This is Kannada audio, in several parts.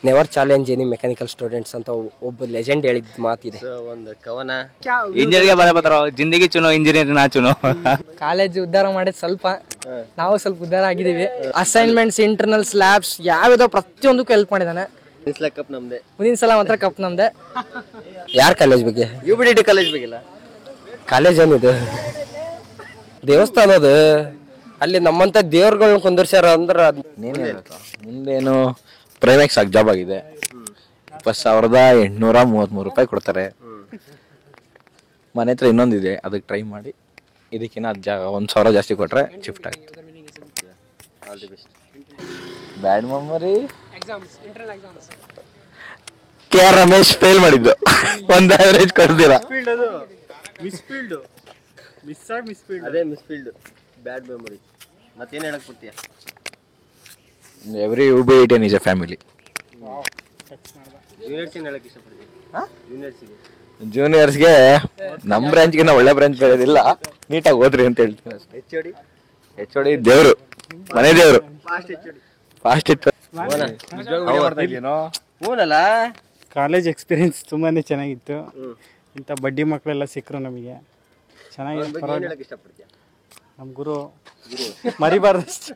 Never challenge any mechanical students ಅಂತ ಒಬ್ಬ ಲೆಜೆಂಡ್ ಹೇಳಿದ ಮಾತಿದೆ. ಒಂದು ಕವನ ಇಂಜಿನಿಯರ್ಗೆ ಬರಬತ್ತಾರ ಜಿಂದಗಿ ಚುನೋ ಇಂಜಿನಿಯರ್ ನಾ ಚುನೋ. ಕಾಲೇಜ್ ಉದ್ಧಾರ ಮಾಡಿದ್ ಸ್ವಲ್ಪ, ನಾವು ಸ್ವಲ್ಪ ಉದ್ಧಾರ ಆಗಿದ್ದೀವಿ. ಅಸೈನ್ಮೆಂಟ್ಸ್, ಇಂಟರ್ನಲ್ಸ್, ಲ್ಯಾಬ್ಸ್ ಯಾವ್ಯಾವ ಪ್ರತಿಯೊಂದಕ್ಕೂ ಹೆಲ್ಪ್ ಮಾಡಿದಾನೆ. ಕಪ್ ನಮ್ದೆ, ಮುಂದಿನ ಸಲ ಮಾತ್ರ ಕಪ್ ನಮ್ದೆ. ಯಾರ ಕಾಲೇಜ್ ಬಗ್ಗೆ? UBDT ಕಾಲೇಜ್ ಬೇಕಿಲ್ಲ. ಕಾಲೇಜ್ ಏನಿದೆ ದೇವಸ್ಥಾನ ಅದು, ಅಲ್ಲಿ ನಮ್ಮಂತ ದೇವ್ರುಗಳನ್ನ ಕುಂದರ್ಸ್ಯಾರ ಅಂದ್ರ ಮುಂದೇನು ಪ್ರೈಮ್ಯಾಕ್ಸ್ ಆಗಿ ಜಾಬ್ ಆಗಿದೆ. 20,833 ರೂಪಾಯಿ ಕೊಡ್ತಾರೆ. ಮನೆ ಹತ್ರ ಇನ್ನೊಂದಿದೆ, ಅದಕ್ಕೆ ಟ್ರೈ ಮಾಡಿ ಇದಕ್ಕಿನ್ನ 1,000 ಜಾಸ್ತಿ ಕೊಟ್ರೆ ಶಿಫ್ಟ್ ಆಗುತ್ತೆ. ಬ್ಯಾಡ್ ಮೆಮೊರಿ KR ರಮೇಶ್ ಫೇಲ್ ಮಾಡಿದ್ದು, ಒಂದು ಆವರೇಜ್ ಕೊಡ್ತೀರಾ? ಅದೇ ಮಿಸ್ಫೀಲ್ಡ್ ಬ್ಯಾಡ್ ಮೆಮೊರಿ. ಮತ್ತೇನು ಹೇಳಕ್ ಕೊಡ್ತೀಯ? Every UBDT is a family. ಜೂನಿಯರ್ಸ್ಗೆ ನಮ್ಮ ಬ್ರಾಂಚ್ಗಿನ್ನ ಒಳ್ಳೆ ಬ್ರಾಂಚ್ ಬೆಳೆಯೋದಿಲ್ಲ, ನೀಟಾಗಿ ಓದ್ರಿ ಅಂತ ಹೇಳ್ತೀನಿ ಅಷ್ಟೇ. HOD ದೇವ್ರು, ಮನೆ ದೇವ್ರು. ಫಾಸ್ಟ್ ಇತ್ತು. ಕಾಲೇಜ್ ಎಕ್ಸ್ಪೀರಿಯನ್ಸ್ ತುಂಬಾನೇ ಚೆನ್ನಾಗಿತ್ತು. ಇಂಥ ಬಡ್ಡಿ ಮಕ್ಕಳೆಲ್ಲ ಸಿಕ್ಕರು ನಮಗೆ ಚೆನ್ನಾಗಿತ್ತು. ನಮ್ಮ ಗುರು ಮರಿಬಾರ್ದಷ್ಟೇ,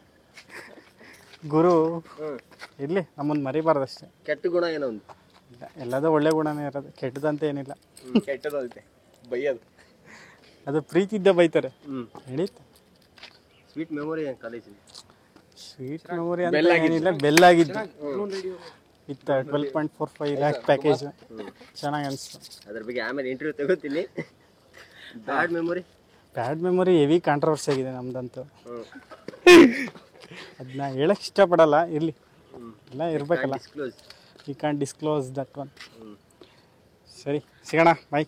ಗುರು ಇರ್ಲಿ, ನಮ್ಮನ್ನು ಮರಿಬಾರ್ದಷ್ಟೇ. ಕೆಟ್ಟ ಗುಣ ಏನೋ ಒಂದು ಇಲ್ಲ, ಎಲ್ಲದೂ ಒಳ್ಳೆ ಗುಣನೇ ಇರೋದು, ಕೆಟ್ಟದಂತ ಏನಿಲ್ಲ. ಕೆಟ್ಟದಂತೆ ಬೈಯೋದು, ಅದು ಪ್ರೀತಿ ಇದ್ದ ಬೈತಾರೆ, ನಡೀತು. ಸ್ವೀಟ್ ಮೆಮೊರಿ ಕಾಲೇಜಲ್ಲಿ ಸ್ವೀಟ್ ಮೆಮೊರಿ ಅಂತ ಏನಿಲ್ಲ, ಬೆಲ್ಲಾಗಿದ್ದು ವಿತ್ 12.45 ಲ್ಯಾಕ್ ಪ್ಯಾಕೇಜ್ ಚೆನ್ನಾಗಿ ಅನಿಸ್ತು. ಅದ್ರ ಬಗ್ಗೆ ಆಮೇಲೆ ಇಂಟರ್ವ್ಯೂ ತಗೋತೀನಿ. ಬ್ಯಾಡ್ ಮೆಮೊರಿ ಹೆವಿ ಕಾಂಟ್ರವರ್ಸಿ ಆಗಿದೆ ನಮ್ದಂತೂ. ಅದನ್ನ ಹೇಳಕ್ ಇಷ್ಟಪಡಲ್ಲ, ಇರಲಿ, ಎಲ್ಲ ಇರಬೇಕಲ್ಲ. We can disclose that one. ಸರಿ, ಸಿಗೋಣ, ಬಾಯ್.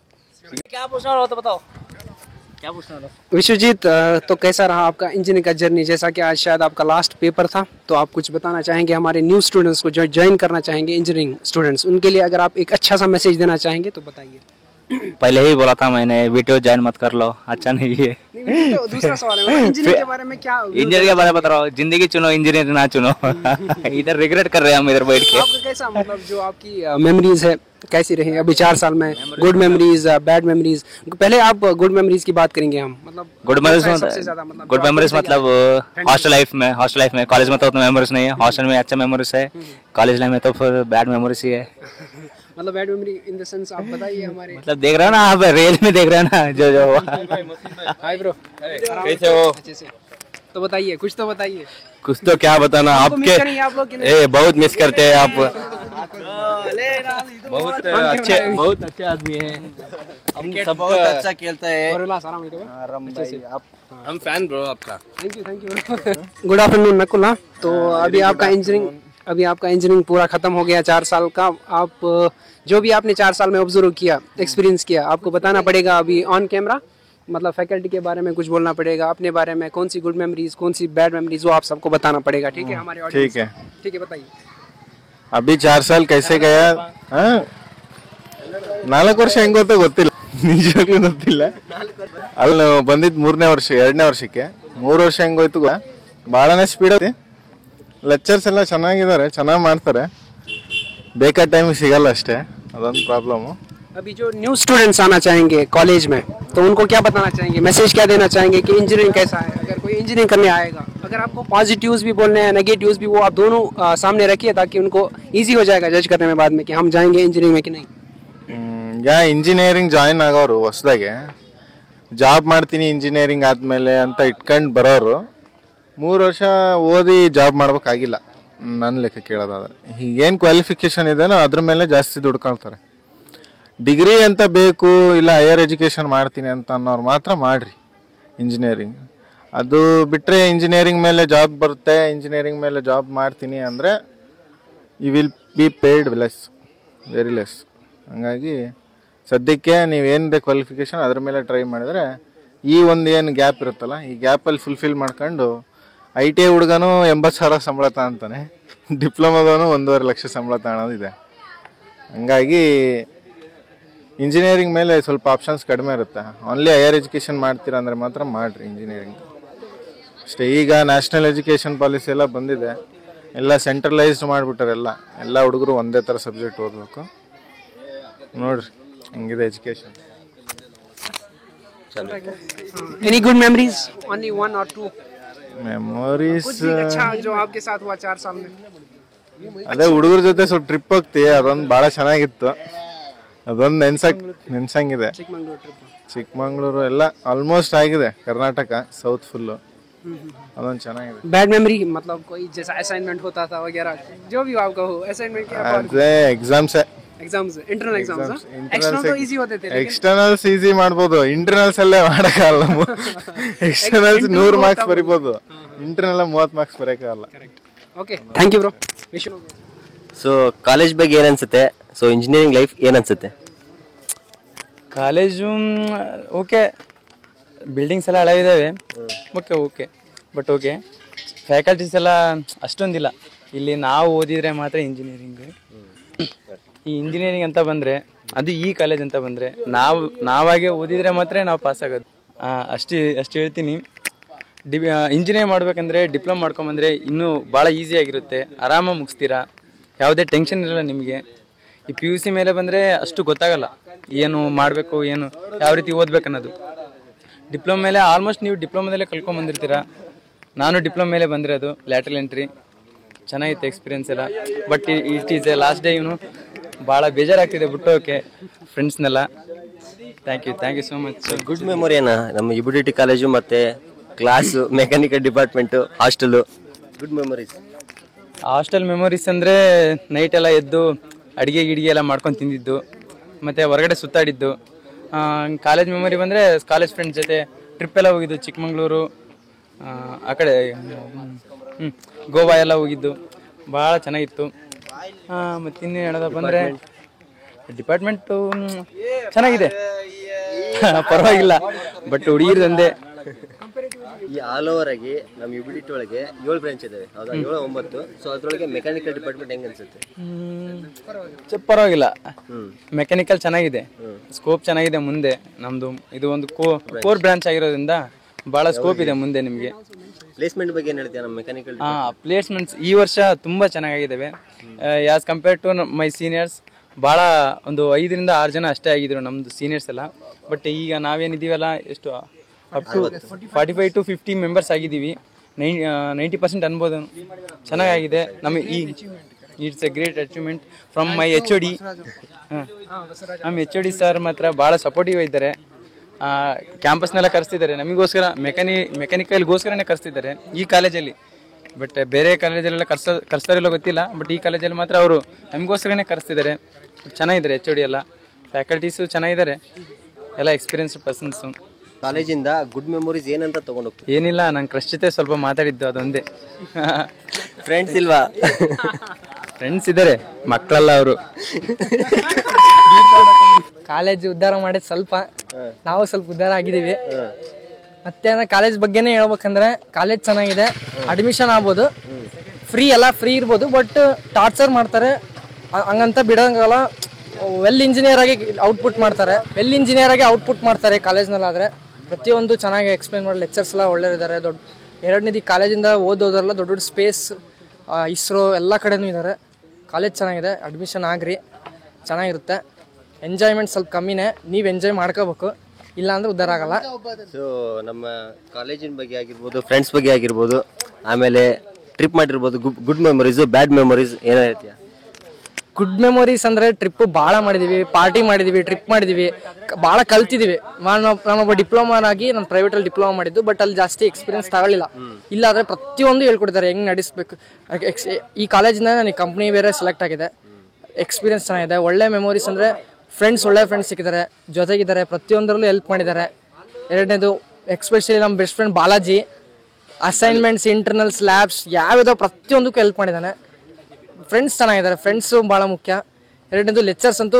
विश्वजीत, तो कैसा रहा आपका इंजीनियरिंग का जर्नी? जैसा कि आज शायद आपका लास्ट पेपर था, तो आप कुछ बताना चाहेंगे हमारे न्यू स्टूडेंट्स को जो ज्वाइन करना चाहेंगे इंजीनियरिंग स्टूडेंट्स, उनके लिए अगर आप एक अच्छा सा मैसेज देना चाहेंगे तो बताइए. पहले ही बोला था मैंने, वीडियो ज्वाइन मत कर लो, अच्छा नहीं है. तो दूसरा सवाल है, इंजीनियरिंग के बारे में क्या? इंजीनियर के बारे में बता रहा हूँ, जिंदगी चुनो इंजीनियर ना चुनो. इधर रिग्रेट कर रहे हैं हम इधर बैठ के. आपका कैसा, मतलब जो आपकी मेमोरीज है कैसी रही अभी 4 साल में? Good memories, bad memories? पहले आप गुड मेमोरीज की बात करेंगे हम. मतलब गुड मेमोरीज मतलब हॉस्टल लाइफ में, कॉलेज में तो उतना मेमोरीज नहीं है. हॉस्टल में अच्छा मेमोरीज है, कॉलेज लाइफ में तो फिर बैड मेमोरीज ही है. मतलब bad memory in the sense आप बताइए हमारे. मतलब देख रहे हो ना आप, रेल में देख रहे हो ना जो हाय ब्रो, कैसे हो? तो बताइए, कुछ तो बताइए. कुछ तो क्या बताना, आपके बहुत मिस करते हैं आप. बहुत अच्छे आदमी हैं, हम सब बहुत अच्छा खेलता है. हम फैन ब्रो आपका. Thank you. Good afternoon Nakul. तो अभी आपका इंजीनियरिंग पूरा खत्म हो गया 4 साल का. आप जो भी आपने 4 साल में ऑब्जर्व किया, एक्सपीरियंस किया, आपको बताना पड़ेगा अभी ऑन कैमरा. मतलब फैकल्टी के बारे में कुछ बोलना पड़ेगा, अपने बारे में कौन सी गुड मेमोरीज, कौन सी बैड मेमोरीज, वो आप सबको बताना पड़ेगा. ठीक है हमारे ऑडियंस? ठीक है, बताइए. अभी 4 साल कैसे गया? 4 ವರ್ಷ ಹೆಂಗೋತೋ ಗೊತ್ತಿಲ್ಲ, ನಿಜವಾಗ್ಲೂ ಗೊತ್ತಿಲ್ಲ. ಅಲ್ಲಿ ನಾವು ಬಂದಿದ್ದು 2ನೇ ವರ್ಷಕ್ಕೆ 3 ವರ್ಷ ಹೆಂಗೋಯ್ತು ಭಾಳನೇ ಸ್ಪೀಡ್ ಐತಿ. ಲೆಕ್ಚರ್ಸ್ ಎಲ್ಲ ಚೆನ್ನಾಗಿದ್ದಾರೆ, ಚೆನ್ನಾಗಿ ಮಾಡ್ತಾರೆ, ಬೇಕಾದ ಟೈಮಿಗೆ ಸಿಗಲ್ಲ ಅಷ್ಟೇ, ಅದೊಂದು ಪ್ರಾಬ್ಲಮ್. अभी जो न्यू स्टूडेंट्स आना चाहेंगे कॉलेज में, तो उनको क्या बताना चाहेंगे, मैसेज क्या देना चाहेंगे कि इंजीनियरिंग कैसा है? अगर कोई इंजीनियरिंग करने आएगा, अगर आपको पॉजिटिव्स भी बोलने हैं, नेगेटिव्स भी, वो आप दोनों सामने रखिए, ताकि उनको ईजी हो जाएगा जज करने में बाद में कि हम जाएंगे इंजीनियरिंग में कि नहीं. ಯಾ ಇಂಜಿನಿಯರಿಂಗ್ ಜಾಯಿನ್ ಆಗೋರು ಹೊಸದಾಗೆ ಜಾಬ್ ಮಾಡ್ತೀನಿ ಇಂಜಿನಿಯರಿಂಗ್ ಆದಮೇಲೆ ಅಂತ ಇಟ್ಕೊಂಡು ಬರೋರು 3 ವರ್ಷ ಓದಿ ಜಾಬ್ ಮಾಡ್ಬೇಕಾಗಿಲ್ಲ ನನ್ನ ಲೆಕ್ಕ ಕೇಳೋದಾದ್ರೆ. ಏನು ಕ್ವಾಲಿಫಿಕೇಶನ್ ಇದೆನೋ ಅದ್ರ ಮೇಲೆ ಜಾಸ್ತಿ ದುಡ್ಕೊಳ್ತಾರೆ. ಡಿಗ್ರಿ ಅಂತ ಬೇಕು, ಇಲ್ಲ ಹೈಯರ್ ಎಜುಕೇಷನ್ ಮಾಡ್ತೀನಿ ಅಂತ ಅನ್ನೋರು ಮಾತ್ರ ಮಾಡಿರಿ ಇಂಜಿನಿಯರಿಂಗ್. ಅದು ಬಿಟ್ಟರೆ ಇಂಜಿನಿಯರಿಂಗ್ ಮೇಲೆ ಜಾಬ್ ಬರುತ್ತೆ, ಇಂಜಿನಿಯರಿಂಗ್ ಮೇಲೆ ಜಾಬ್ ಮಾಡ್ತೀನಿ ಅಂದರೆ you will be paid less, very less. ಹಂಗಾಗಿ ಸದ್ಯಕ್ಕೆ ನೀವೇನಿದೆ ಕ್ವಾಲಿಫಿಕೇಷನ್ ಅದ್ರ ಮೇಲೆ ಟ್ರೈ ಮಾಡಿದರೆ ಈ ಒಂದು ಏನು ಗ್ಯಾಪ್ ಇರುತ್ತಲ್ಲ, ಈ ಗ್ಯಾಪಲ್ಲಿ ಫುಲ್ಫಿಲ್ ಮಾಡ್ಕೊಂಡು ITI ಹುಡುಗನೂ 80,000 ಸಂಬಳ ತಗೊಂತಾನೆ, ಡಿಪ್ಲೊಮಾದವನು 1.5 ಲಕ್ಷ ಸಂಬಳ ತಗೊಳೋದಿದೆ. ಹಂಗಾಗಿ ಇಂಜಿನಿಯರಿಂಗ್ ಮೇಲೆ ಸ್ವಲ್ಪ ಆಪ್ಷನ್ಸ್ ಕಡಿಮೆ ಇರುತ್ತೆ. ಓನ್ಲಿ ಹೈಯರ್ ಎಜುಕೇಷನ್ ಮಾಡ್ತೀರಾ ಅಂದರೆ ಮಾತ್ರ ಮಾಡಿರಿ ಇಂಜಿನಿಯರಿಂಗ್ ಅಷ್ಟೇ. ಈಗ ನ್ಯಾಷನಲ್ ಎಜುಕೇಷನ್ ಪಾಲಿಸಿ ಎಲ್ಲ ಬಂದಿದೆ, ಎಲ್ಲ ಸೆಂಟ್ರಲೈಸ್ಡ್ ಮಾಡಿಬಿಟ್ಟಾರೆ. ಎಲ್ಲ ಹುಡುಗರು ಒಂದೇ ಥರ ಸಬ್ಜೆಕ್ಟ್ ಓದಬೇಕು. ನೋಡ್ರಿ ಹೆಂಗಿದೆ education. Any good memories? Only one or two? Memories कुछ भी अच्छा जो आपके साथ हुआ 4 साल में. ಅದೇ ಹುಡುಗರ ಜೊತೆ ಸ್ವಲ್ಪ ಟ್ರಿಪ್ ಹೋಗ್ತೀವಿ, ಅದೊಂದು ಭಾಳ ಚೆನ್ನಾಗಿತ್ತು. ಅದೊಂದು ನೆನ್ಸಂಗಿದೆ. ಚಿಕ್ಕಮಂಗ್ಳೂರು ಎಲ್ಲ ಆಲ್ಮೋಸ್ಟ್ ಆಗಿದೆ, ಕರ್ನಾಟಕ ಸೌತ್ ಫುಲ್ಲು. ಅದೊಂದು ಚೆನ್ನಾಗಿದೆ. Bad memory मतलब कोई जैसा असाइनमेंट होता था वगैरह जो भी आपका हो असाइनमेंट क्या ಅದೇ ಎಕ್ಸಾಮ್ಸೇ. एग्जाम्स इंटरनल एग्जाम्स एक्सटर्नल तो इजी होते थे ಎಕ್ಸ್ಟರ್ನಲ್ಸ್ ಈಸಿ ಮಾಡ್ಬೋದು, ಇಂಟರ್ನಲ್ಸ್ ಅಲ್ಲೇ ಮಾಡಕ್ಕಾಗಲ್ಲ. ಎಕ್ಸ್ಟರ್ನಲ್ಸ್ 100 ಮಾರ್ಕ್ಸ್ ಬರಿಬೋದು, ಇಂಟರ್ನಲ್ 30 ಮಾರ್ಕ್ಸ್ ಬರೆಯಕ್ಕಾಗಲ್ಲ. Okay thank you bro. So college ಬಗ್ಗೆ ಏನ್ ಅನ್ಸುತ್ತೆ? ಸೊ ಇಂಜಿನಿಯರಿಂಗ್ ಲೈಫ್ ಏನ್ ಅನ್ಸುತ್ತೆ? ಕಾಲೇಜು ಓಕೆ, ಬಿಲ್ಡಿಂಗ್ಸ್ ಎಲ್ಲ ಹಳೆವಿದ್ದಾವೆ, ಓಕೆ ಬಟ್ ಓಕೆ, ಫ್ಯಾಕಲ್ಟೀಸ್ ಎಲ್ಲ ಅಷ್ಟೊಂದಿಲ್ಲ. ಇಲ್ಲಿ ನಾವು ಓದಿದರೆ ಮಾತ್ರ ಇಂಜಿನಿಯರಿಂಗ್. ಈ ಇಂಜಿನಿಯರಿಂಗ್ ಅಂತ ಬಂದರೆ ಅದು ಈ ಕಾಲೇಜ್ ಅಂತ ಬಂದರೆ ನಾವಾಗೆ ಓದಿದರೆ ಮಾತ್ರ ನಾವು ಪಾಸ್ ಆಗೋದು. ಅಷ್ಟು ಹೇಳ್ತೀನಿ. ಇಂಜಿನಿಯರ್ ಮಾಡ್ಬೇಕಂದ್ರೆ ಡಿಪ್ಲೊಮಾ ಮಾಡ್ಕೊಂಬಂದರೆ ಇನ್ನೂ ಭಾಳ ಈಸಿಯಾಗಿರುತ್ತೆ, ಆರಾಮಾಗಿ ಮುಗಿಸ್ತೀರಾ, ಯಾವುದೇ ಟೆನ್ಷನ್ ಇರಲ್ಲ ನಿಮಗೆ. ಈ PUC ಮೇಲೆ ಬಂದರೆ ಅಷ್ಟು ಗೊತ್ತಾಗಲ್ಲ ಏನು ಮಾಡಬೇಕು, ಏನು ಯಾವ ರೀತಿ ಓದ್ಬೇಕು ಅನ್ನೋದು. ಡಿಪ್ಲೊಮಾ ಮೇಲೆ ಆಲ್ಮೋಸ್ಟ್ ನೀವು ಡಿಪ್ಲೊಮಾದಲ್ಲೇ ಕಲ್ಕೊಂಬಂದಿರ್ತೀರ. ನಾನು ಡಿಪ್ಲೊಮಾ ಮೇಲೆ ಬಂದಿರೋದು, ಲ್ಯಾಟ್ರಲ್ ಎಂಟ್ರಿ. ಚೆನ್ನಾಗಿತ್ತು ಎಕ್ಸ್ಪೀರಿಯನ್ಸ್ ಎಲ್ಲ. But it is a last day. ಭಾಳ ಬೇಜಾರಾಗ್ತಿದೆ ಬಿಟ್ಟೋಕೆ ಫ್ರೆಂಡ್ಸ್ನೆಲ್ಲ. Thank you so much. Good memory ಏನ ನಮ್ಮ UBDT ಕಾಲೇಜು ಮತ್ತೆ class, mechanical department, hostel, good memories? Hostel memories ಅಂದರೆ ನೈಟ್ ಎಲ್ಲ ಎದ್ದು ಅಡುಗೆ ಎಲ್ಲ ಮಾಡ್ಕೊಂಡು ತಿಂದಿದ್ದು, ಮತ್ತು ಹೊರಗಡೆ ಸುತ್ತಾಡಿದ್ದು. ಕಾಲೇಜ್ ಮೆಮೊರಿ ಬಂದರೆ ಕಾಲೇಜ್ ಫ್ರೆಂಡ್ಸ್ ಜೊತೆ ಟ್ರಿಪ್ ಎಲ್ಲ ಹೋಗಿದ್ದು, ಚಿಕ್ಕಮಂಗ್ಳೂರು ಆ ಕಡೆ ಗೋವಾ ಎಲ್ಲ ಹೋಗಿದ್ದು, ಭಾಳ ಚೆನ್ನಾಗಿತ್ತು. ಮತ್ತು ಇನ್ನೂ ಹೇಳೋದಪ್ಪ ಅಂದರೆ ಡಿಪಾರ್ಟ್ಮೆಂಟು ಚೆನ್ನಾಗಿದೆ, ಪರವಾಗಿಲ್ಲ. ಬಟ್ ಹುಡುಗಿರದಂದೆ ಈ ಆಲ್ ಓವರ್ ಆಗಿ ನಮ್ಮ UBDT ಒಳಗೆ 7 ಬ್ರಾಂಚ್ ಇದಾವೆ, ಹೌದಾ? 7 9. ಸೊ ಅದ್ರೊಳಗೆ ಮೆಕ್ಯಾನಿಕಲ್ ಡಿಪಾರ್ಟ್ಮೆಂಟ್ ಹೆಂಗ್ ಅನ್ಸುತ್ತೆ? ಪರವಾಗಿಲ್ಲ, ಮೆಕ್ಯಾನಿಕಲ್ ಚೆನ್ನಾಗಿದೆ, ಸ್ಕೋಪ್ ಚೆನ್ನಾಗಿದೆ ಮುಂದೆ. ನಮ್ದು ಇದು ಒಂದು ಕೋರ್ ಬ್ರಾಂಚ್ ಆಗಿರೋದ್ರಿಂದ ಭಾಳ ಸ್ಕೋಪ್ ಇದೆ ಮುಂದೆ ನಿಮಗೆ. ಪ್ಲೇಸ್ಮೆಂಟ್ ಬಗ್ಗೆ ಏನು ಹೇಳ್ತೀಯ ನಮ್ಮ ಮೆಕ್ಯಾನಿಕಲ್? ಪ್ಲೇಸ್ಮೆಂಟ್ಸ್ ಈ ವರ್ಷ ತುಂಬ ಚೆನ್ನಾಗಿದ್ದಾವೆ. As compared to my seniors ಭಾಳ ಒಂದು 5 ರಿಂದ 6 ಜನ ಅಷ್ಟೇ ಆಗಿದ್ರು ನಮ್ಮದು ಸೀನಿಯರ್ಸ್ ಎಲ್ಲ. ಬಟ್ ಈಗ ನಾವೇನಿದ್ದೀವಲ್ಲ ಎಷ್ಟು ಅಪ್ ಟು 45 to 50 ಮೆಂಬರ್ಸ್ ಆಗಿದ್ದೀವಿ. 90% ಅನ್ಬೋದು. ಚೆನ್ನಾಗಿದೆ ನಮಗೆ. It's A great achievement from my HOD. ನಮ್ಮ HOD ಸರ್ ಮಾತ್ರ ಭಾಳ ಸಪೋರ್ಟಿವ್ ಇದ್ದಾರೆ. ಕ್ಯಾಂಪಸ್ನೆಲ್ಲ ಕರೆಸ್ತಿದ್ದಾರೆ ನಮಗೋಸ್ಕರ, ಮೆಕ್ಯಾನಿಕಲ್ಗೋಸ್ಕರನೇ ಕರೆಸ್ತಿದ್ದಾರೆ ಈ ಕಾಲೇಜಲ್ಲಿ. ಬಟ್ ಬೇರೆ ಕಾಲೇಜಲ್ಲೆಲ್ಲ ಕರೆಸ್ತಾರಿಲ್ಲ ಗೊತ್ತಿಲ್ಲ. ಬಟ್ ಈ ಕಾಲೇಜಲ್ಲಿ ಮಾತ್ರ ಅವರು ನಮಗೋಸ್ಕರನೇ ಕರೆಸ್ತಿದ್ದಾರೆ. ಚೆನ್ನಾಗಿದ್ದಾರೆ HOD ಎಲ್ಲ, ಫ್ಯಾಕಲ್ಟೀಸು ಚೆನ್ನಾಗಿದ್ದಾರೆ, ಎಲ್ಲ ಎಕ್ಸ್ಪೀರಿಯನ್ಸ್ಡ್ ಪರ್ಸನ್ಸು. ಕಾಲೇಜಿಂದ ಗುಡ್ ಮೆಮೊರೀಸ್ ಏನಂತ ತಗೊಂಡು ಹೋಗ್ತೀವಿ? ಏನಿಲ್ಲ, ನನ್ನ ಕ್ರಶ್ ಜೊತೆ ಸ್ವಲ್ಪ ಮಾತಾಡಿದ್ದು, ಅದೊಂದೇ. ಫ್ರೆಂಡ್ಸ್ ಇಲ್ವಾ? ಫ್ರೆಂಡ್ಸ್ ಇದ್ದಾರೆ, ಮಕ್ಕಳಲ್ಲ ಅವರು. ಕಾಲೇಜ್ ಉದ್ಧಾರ ಮಾಡಿದ್ ಸ್ವಲ್ಪ, ನಾವು ಸ್ವಲ್ಪ ಉದ್ಧಾರ ಆಗಿದ್ದೀವಿ. ಮತ್ತೆ ಕಾಲೇಜ್ ಬಗ್ಗೆನೇ ಹೇಳ್ಬೇಕಂದ್ರೆ ಕಾಲೇಜ್ ಚೆನ್ನಾಗಿದೆ, ಅಡ್ಮಿಷನ್ ಆಗ್ಬೋದು, ಫ್ರೀ ಇರ್ಬೋದು. ಬಟ್ ಟಾರ್ಚರ್ ಮಾಡ್ತಾರೆ, ಹಂಗಂತ ಬಿಡೋಂಗಲ್ಲ. ವೆಲ್ ಇಂಜಿನಿಯರ್ ಆಗಿ ಔಟ್ಪುಟ್ ಮಾಡ್ತಾರೆ ಕಾಲೇಜ್ನಲ್ಲಾದರೆ. ಪ್ರತಿಯೊಂದು ಚೆನ್ನಾಗಿ ಎಕ್ಸ್ಪ್ಲೈನ್ ಮಾಡಿ, ಲೆಕ್ಚರ್ಸ್ ಎಲ್ಲ ಒಳ್ಳೆಯದಿದ್ದಾರೆ. ಎರಡನೇದು ಕಾಲೇಜಿಂದ ಓದೋದ್ರೆಲ್ಲ ದೊಡ್ಡ ಸ್ಪೇಸ್, ಇಸ್ರೋ ಎಲ್ಲ ಕಡೆನೂ ಇದ್ದಾರೆ. ಕಾಲೇಜ್ ಚೆನ್ನಾಗಿದೆ, ಅಡ್ಮಿಷನ್ ಆಗ್ರಿ, ಚೆನ್ನಾಗಿರುತ್ತೆ. ಎಂಜಾಯ್ಮೆಂಟ್ ಸ್ವಲ್ಪ ಕಮ್ಮಿನೇ, ನೀವು ಎಂಜಾಯ್ ಮಾಡ್ಕೋಬೇಕು, ಇಲ್ಲಾಂದ್ರೆ ಉದ್ಧಾರ ಆಗಲ್ಲ. ಸೊ ನಮ್ಮ ಕಾಲೇಜಿನ ಬಗ್ಗೆ ಆಗಿರ್ಬೋದು, ಫ್ರೆಂಡ್ಸ್ ಬಗ್ಗೆ ಆಗಿರ್ಬೋದು, ಆಮೇಲೆ ಟ್ರಿಪ್ ಮಾಡಿರ್ಬೋದು, ಗುಡ್ ಮೆಮೊರೀಸು, ಬ್ಯಾಡ್ ಮೆಮೊರೀಸ್ ಏನೋ ಹೇಳ್ತೀಯ? ಗುಡ್ ಮೆಮೊರೀಸ್ ಅಂದರೆ ಟ್ರಿಪ್ ಭಾಳ ಮಾಡಿದ್ದೀವಿ, ಪಾರ್ಟಿ ಮಾಡಿದ್ದೀವಿ, ಟ್ರಿಪ್ ಮಾಡಿದ್ದೀವಿ, ಭಾಳ ಕಲ್ತಿದ್ದೀವಿ. ನಾನೊಬ್ಬ ಡಿಪ್ಲೊಮಾನಾಗಿ ನಾನು ಪ್ರೈವೇಟಲ್ಲಿ ಡಿಪ್ಲೊಮಾ ಮಾಡಿದ್ದು. ಬಟ್ ಅಲ್ಲಿ ಜಾಸ್ತಿ ಎಕ್ಸ್ಪೀರಿಯನ್ಸ್ ತಗೊಳ್ಳಿಲ್ಲ. ಇಲ್ಲಾದರೆ ಪ್ರತಿಯೊಂದು ಹೇಳ್ಕೊಡ್ತಾರೆ, ಹೆಂಗೆ ನಡೆಸಬೇಕು. ಈ ಕಾಲೇಜಿಂದ ನನಗೆ ಕಂಪ್ನಿ ಬೇರೆ ಸೆಲೆಕ್ಟ್ ಆಗಿದೆ, ಎಕ್ಸ್ಪೀರಿಯನ್ಸ್ ಚೆನ್ನಾಗಿದೆ. ಒಳ್ಳೆ ಮೆಮೊರೀಸ್ ಅಂದರೆ ಒಳ್ಳೆ ಫ್ರೆಂಡ್ಸ್ ಸಿಕ್ಕಿದ್ದಾರೆ, ಜೊತೆಗಿದ್ದಾರೆ, ಪ್ರತಿಯೊಂದರಲ್ಲೂ ಹೆಲ್ಪ್ ಮಾಡಿದ್ದಾರೆ. ಎರಡನೇದು ಎಕ್ಸ್ಪೆಷಲಿ ನಮ್ಮ best friend Balaji, assignments, internals, labs ಯಾವ್ಯಾವ ಪ್ರತಿಯೊಂದಕ್ಕೂ ಹೆಲ್ಪ್ ಮಾಡಿದ್ದಾನೆ. ಫ್ರೆಂಡ್ಸ್ ಚೆನ್ನಾಗಿದ್ದಾರೆ, ಫ್ರೆಂಡ್ಸು ಭಾಳ ಮುಖ್ಯ. ಎರಡನೇದು ಲೆಕ್ಚರ್ಸ್ ಅಂತೂ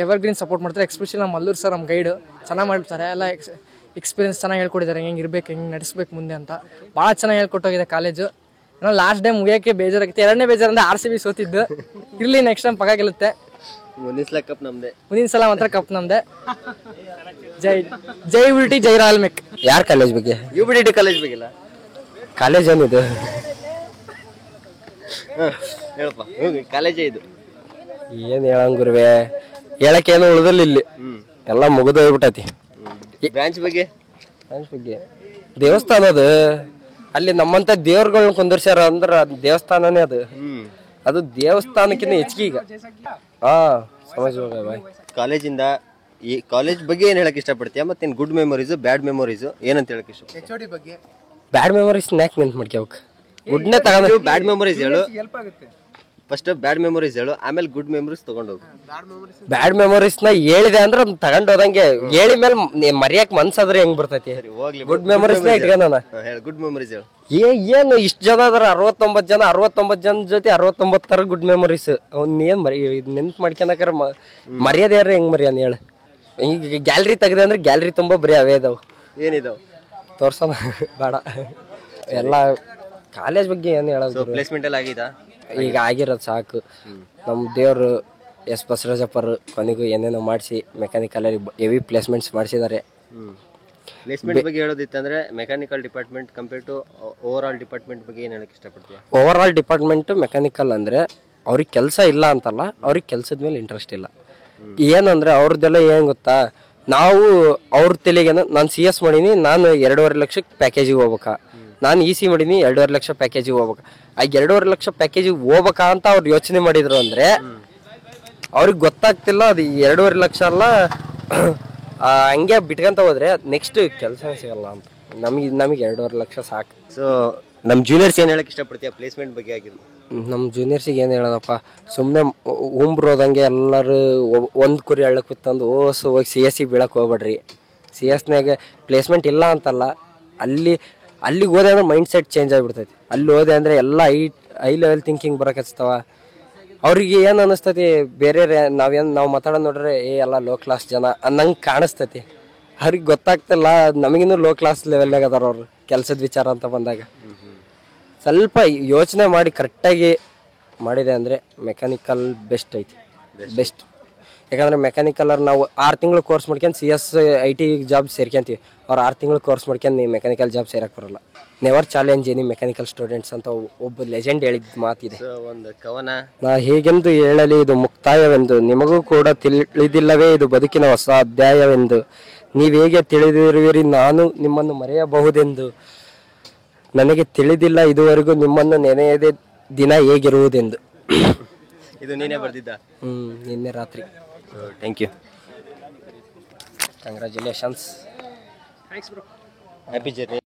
ಎವರ್ಗ್ರೀನ್ ಸಪೋರ್ಟ್ ಮಾಡ್ತಾರೆ. ಎಕ್ಸ್ಪೆಷಲಿ ನಮ್ಮ ಮಲ್ಲೂರು ಸರ್, ನಮ್ಮ ಗೈಡು ಚೆನ್ನಾಗಿ ಮಾಡ್ತಾರೆ. ಎಲ್ಲ ಎಕ್ಸ್ಪೀರಿಯನ್ಸ್ ಚೆನ್ನಾಗಿ ಹೇಳ್ಕೊಟ್ಟಿದ್ದಾರೆ, ಹೆಂಗೆ ಇರಬೇಕು, ಹೆಂಗೆ ನಡೆಸ್ಬೇಕು ಮುಂದೆ ಅಂತ. ಭಾಳ ಚೆನ್ನಾಗಿ ಹೇಳ್ಕೊಟ್ಟೋಗಿದೆ ಕಾಲೇಜು. ಏನೋ ಲಾಸ್ಟ್ ಟೈಮ್ ಮುಗಿಯೋಕ್ಕೆ ಬೇಜಾರಾಗಿತ್ತು. ಎರಡನೇ ಬೇಜಾರಂದ್ರೆ RCB ಸೋತಿದ್ದು. ಇರಲಿ, ನೆಕ್ಸ್ಟ್ ಟೈಮ್ ಪಕ್ಕ ಗೆಲ್ಲುತ್ತೆ. ಮುಂದಿನ ಸಲ ಮಾತ್ರ ಕಪ್ ನಮ್ದೆ. ಜೈ UBDT, ಜೈ ರಾಯಲ್ ಮೆಕ್. ಯಾರ ಕಾಲೇಜ್ ಬಗ್ಗೆ? UBDT ಕಾಲೇಜ್ ಬಗ್ಗೆ? ಕಾಲೇಜ್ ಏನಿದೆ? ಹೇಳಪ್ಪ ಕಾಲೇಜೇ ಇದು. ಏನು ಹೇಳಂಗುರ್ವೆ, ಹೇಳಕ್ಕೇನು ಉಳ್ದಿಲ್ಲ ಇಲ್ಲಿ, ಎಲ್ಲ ಮುಗಿದು ಹೋಗ್ಬಿಟ್ಟೈತಿ. ಬ್ರಾಂಚ್ ಬಗ್ಗೆ ಬಗ್ಗೆ ದೇವಸ್ಥಾನ ಅದು, ಅಲ್ಲಿ ನಮ್ಮಂತ ದೇವ್ರುಗಳನ್ನ ಕುಂದರ್ಸ್ಯಾರ ಅಂದ್ರ ದೇವಸ್ಥಾನನೇ ಅದು. ಅದು ದೇವಸ್ಥಾನಕ್ಕಿಂತ ಹೆಚ್ಚಿಗೆ ಈಗ. ಹಾ ಸಮಜ್ ಬಾಯ್. ಕಾಲೇಜಿಂದ ಈ ಕಾಲೇಜ್ ಬಗ್ಗೆ ಏನ್ ಹೇಳಕ್ ಇಷ್ಟಪಡ್ತೀಯ? ಮತ್ತೆ ಗುಡ್ ಮೆಮೊರೀಸ್, ಬ್ಯಾಡ್ ಮೆಮೊರೀಸ್ ಏನಂತ ಹೇಳಕ್ ಇಷ್ಟಪಡ್ತೀಯ? ಬ್ಯಾಡ್ ಮೆಮೊರೀಸ್ ಯಾಕೆ ನೆನ್ಪು ಮಾಡ್ಕೋಕ್? ಗುಡ್ನೇ ತಗೊಂಡು ಬ್ಯಾಡ್ ಮೆಮೊರೀಸ್ ಹೇಳು ಫಸ್ಟ್. ಬ್ಯಾಡ್ ಮೆಮೊರೀಸ್ ಹೇಳು, ಆಮೇಲೆ ಗುಡ್ ಮೆಮೊರೀಸ್ ತಗೊಂಡೋಗು. ಬ್ಯಾಡ್ ಮೆಮೊರೀಸ್ ನ ಹೇಳಿದೆ ಅಂದ್ರೆ ತಗೊಂಡ್ ಹೋದಂಗೆ, ಹೇಳಿ ಮೇಲೆ ಮರಿಯಕ್ ಮನ್ಸಾದ್ರೆ ಹೆಂಗ್ ಬರ್ತೈತಿ? ಗುಡ್ ಮೆಮೊರೀಸ್ ನ ಇಟ್ಕೊಂಡ. ಗುಡ್ ಮೆಮೊರೀಸ್ ಹೇಳು. ಏನು ಇಷ್ಟ ಜನ ಅದ್ರ 69 ಜನ ಜೊತೆ 69 ತರ ಗುಡ್ ಮೆಮೊರೀಸ್. ಅವ್ನ್ ಏನ್ ನೆನ್ಪು ಮಾಡ್ಕೊಳಕ್ರ ಮರ್ಯಾದೆ ಹೆಂಗ್ ಮರ್ಯಾನ ಹೇಳ? ಈಗ ಗ್ಯಾಲರಿ ತೆಗ್ದೆ ಅಂದ್ರೆ ಗ್ಯಾಲರಿ ತುಂಬಾ ಬರೀ ಅವೇ ಇದಾವ್. ಏನಿದಾವ್ ತೋರ್ಸೋಣ ಬೇಡ. ಎಲ್ಲ ಕಾಲೇಜ್ ಬಗ್ಗೆ ಏನು ಹೇಳೋದು? ಪ್ಲೇಸ್ಮೆಂಟ್ ಎಲ್ಲ ಆಗಿದಾ? ಈಗ ಆಗಿರೋದು ಸಾಕು. ನಮ್ಮ ದೇವರು ಎಸ್ ಬಸವರಾಜಪ್ಪರು ಕೊನೆಗೂ ಏನೇನೋ ಮಾಡಿಸಿ ಮೆಕ್ಯಾನಿಕಲಲ್ಲಿ ಹೆವಿ ಪ್ಲೇಸ್ಮೆಂಟ್ಸ್ ಮಾಡಿಸಿದ್ದಾರೆ. ಪ್ಲೇಸ್ಮೆಂಟ್ ಬಗ್ಗೆ ಹೇಳೋದಿತ್ತಂದ್ರೆ mechanical department compare to over all department ಬಗ್ಗೆ ಏನು ಹೇಳಕ್ ಇಷ್ಟಪಡ್ತೀಯ? ಓವರ್ ಆಲ್ ಡಿಪಾರ್ಟ್ಮೆಂಟ್ ಮೆಕ್ಯಾನಿಕಲ್ ಅಂದರೆ ಅವ್ರಿಗೆ ಕೆಲಸ ಇಲ್ಲ ಅಂತಲ್ಲ, ಅವ್ರಿಗೆ ಕೆಲಸದ ಮೇಲೆ ಇಂಟ್ರೆಸ್ಟ್ ಇಲ್ಲ. ಏನಂದರೆ ಅವ್ರದ್ದೆಲ್ಲ ಏನು ಗೊತ್ತಾ, ನಾವು ಅವ್ರ ತಲೆಗೇನು ನಾನು CS ಮಾಡೀನಿ, ನಾನು 2.5 ಲಕ್ಷಕ್ಕೆ ಪ್ಯಾಕೇಜಿಗೆ ಹೋಗ್ಬೇಕಾ, ನಾನು EC ಮಾಡೀನಿ 2.5 ಲಕ್ಷ ಪ್ಯಾಕೇಜಿಗೆ ಹೋಗ್ಬೇಕಾ, ಆ 2.5 ಲಕ್ಷ ಪ್ಯಾಕೇಜಿಗೆ ಹೋಗ್ಬೇಕಾ ಅಂತ ಅವ್ರು ಯೋಚನೆ ಮಾಡಿದ್ರು ಅಂದರೆ ಅವ್ರಿಗೆ ಗೊತ್ತಾಗ್ತಿಲ್ಲ ಅದು 2.5 ಲಕ್ಷ ಅಲ್ಲ. ಹಂಗೆ ಬಿಟ್ಕೊಂತ ಹೋದ್ರೆ ನೆಕ್ಸ್ಟ್ ಕೆಲಸ ಸಿಗಲ್ಲ ಅಂತ. ನಮಗೆ 2.5 ಲಕ್ಷ ಸಾಕು. ಸೊ ನಮ್ಮ ಜೂನಿಯರ್ಸ್ ಏನು ಹೇಳಕ್ ಇಷ್ಟಪಡ್ತೀಯ ಪ್ಲೇಸ್ಮೆಂಟ್ ಬಗ್ಗೆ ಆಗಿರೋದು? ನಮ್ಮ ಜೂನಿಯರ್ಸಿಗೆ ಏನು ಹೇಳೋದಪ್ಪ, ಸುಮ್ಮನೆ ಉಂಬ್ರೋದಂಗೆ ಎಲ್ಲರೂ ಒಂದು ಕುರಿ ಹಳ್ಳಕ್ಕೆ ಬಿತ್ತಂದು ಹೋಗಿ CS ಬೀಳಕ್ಕೆ ಹೋಗ್ಬೇಡ್ರಿ. CSನಾಗ ಪ್ಲೇಸ್ಮೆಂಟ್ ಇಲ್ಲ ಅಂತಲ್ಲ, ಅಲ್ಲಿಗೆ ಹೋದೆ ಅಂದ್ರೆ ಮೈಂಡ್ ಸೆಟ್ ಚೇಂಜ್ ಆಗಿಬಿಡ್ತೈತಿ. ಅಲ್ಲಿ ಹೋದೆ ಅಂದರೆ ಎಲ್ಲ ಹೈ ಲೆವೆಲ್ ಥಿಂಕಿಂಗ್ ಬರೋಕೆ ಹಚ್ತಾವ. ಅವ್ರಿಗೆ ಏನು ಅನ್ನಿಸ್ತೈತಿ, ಬೇರೆ ನಾವು ಮಾತಾಡೋದು ನೋಡ್ರೆ ಎಲ್ಲ ಲೋ ಕ್ಲಾಸ್ ಜನ ಅನ್ನಂಗೆ ಕಾಣಿಸ್ತೈತಿ. ಅವ್ರಿಗೆ ಗೊತ್ತಾಗ್ತಿಲ್ಲ, ನಮಗಿನ್ನೂ ಲೋ ಕ್ಲಾಸ್ ಲೆವೆಲ್ನಾಗ ಅದಾರ ಅವ್ರು ಕೆಲಸದ ವಿಚಾರ ಅಂತ ಬಂದಾಗ. ಸ್ವಲ್ಪ ಯೋಚನೆ ಮಾಡಿ ಕರೆಕ್ಟಾಗಿ ಮಾಡಿದೆ ಅಂದರೆ ಮೆಕ್ಯಾನಿಕಲ್ ಬೆಸ್ಟ್ ಐತಿ, ಬೆಸ್ಟ್. ಯಾಕಂದರೆ ಮೆಕ್ಯಾನಿಕಲರ್ ನಾವು 6 ತಿಂಗಳು ಕೋರ್ಸ್ ಮಾಡ್ಕೊಂಡು CS IT ಜಾಬ್ ಸೇರ್ಕೊಂತೀವಿ. ಅವ್ರು 6 ತಿಂಗಳು ಕೋರ್ಸ್ ಮಾಡ್ಕೊಂಡು ಮೆಕ್ಯಾನಿಕಲ್ ಜಾಬ್ ಸೇರಕ್ಕೆ ಬರೋಲ್ಲ. Never challenge any mechanical students ಅಂತ ಒಬ್ಬ ಲೆಜೆಂಡ್ ಹೇಳಿದ ಮಾತಿದೆ. ಒಂದು ಕವನ, ನಾ ಹೇಗೆಂದು ಹೇಳಲಿ ಇದು ಮುಕ್ತಾಯವೆಂದು, ನಿಮಗೂ ಕೂಡ ತಿಳಿದಿಲ್ಲವೇ ಇದು ಬದುಕಿನ ಹೊಸ ಅಧ್ಯಾಯವೆಂದು, ನೀವು ಹೇಗೆ ತಿಳಿದಿರುವಿರಿ ನಾನು ನಿಮ್ಮನ್ನು ಮರೆಯಬಹುದೆಂದು, ನನಗೆ ತಿಳಿದಿಲ್ಲ ಇದುವರೆಗೂ ನಿಮ್ಮನ್ನು ನೆನೆಯದೆ ದಿನ ಹೇಗಿರುವುದೆಂದು. ಇದು ನೀನೇ ಬರ್ದಿದ್ದ? ನಿನ್ನೆ ರಾತ್ರಿ. Thank you, congratulations, happy journey.